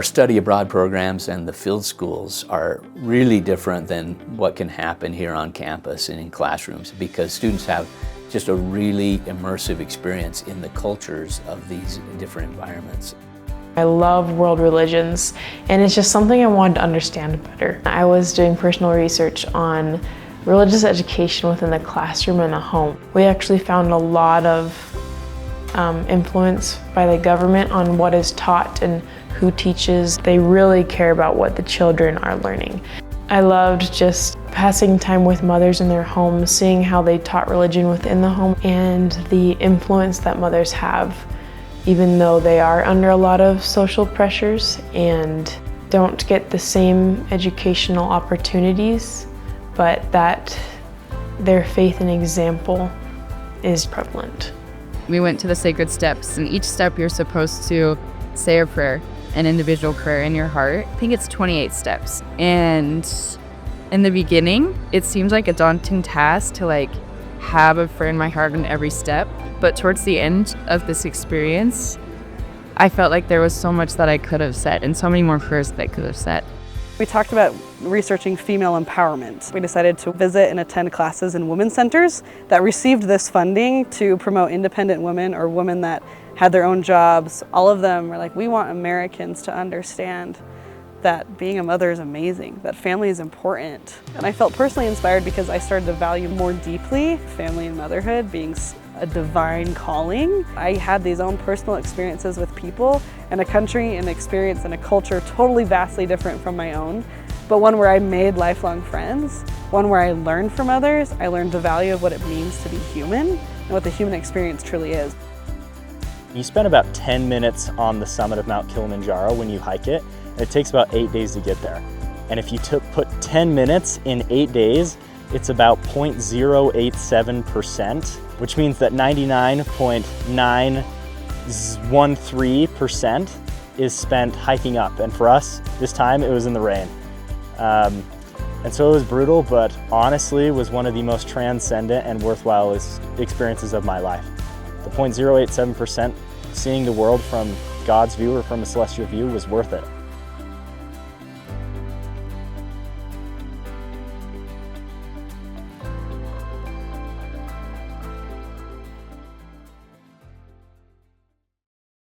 Our study abroad programs and the field schools are really different than what can happen here on campus and in classrooms, because students have just a really immersive experience in the cultures of these different environments. I love world religions, and it's just something I wanted to understand better. I was doing personal research on religious education within the classroom and the home. We actually found a lot of influence by the government on what is taught and who teaches. They really care about what the children are learning. I loved just passing time with mothers in their homes, seeing how they taught religion within the home and the influence that mothers have, even though they are under a lot of social pressures and don't get the same educational opportunities, but that their faith and example is prevalent. We went to the sacred steps, and each step you're supposed to say a prayer, an individual prayer in your heart. I think it's 28 steps. And in the beginning, it seems like a daunting task to have a prayer in my heart in every step. But towards the end of this experience, I felt like there was so much that I could have said and so many more prayers that I could have said. We talked about researching female empowerment. We decided to visit and attend classes in women's centers that received this funding to promote independent women or women that had their own jobs. All of them were like, we want Americans to understand that being a mother is amazing, that family is important. And I felt personally inspired because I started to value more deeply family and motherhood being a divine calling. I had these own personal experiences with people in a country, an experience, and a culture totally vastly different from my own, but one where I made lifelong friends, one where I learned from others. I learned the value of what it means to be human and what the human experience truly is. You spend about 10 minutes on the summit of Mount Kilimanjaro when you hike it, and it takes about 8 days to get there. And if you put 10 minutes in 8 days, it's about 0.087%, which means that 99.913% is spent hiking up. And for us, this time it was in the rain. And so it was brutal, but honestly was one of the most transcendent and worthwhile experiences of my life. The 0.087%, seeing the world from God's view or from a celestial view, was worth it.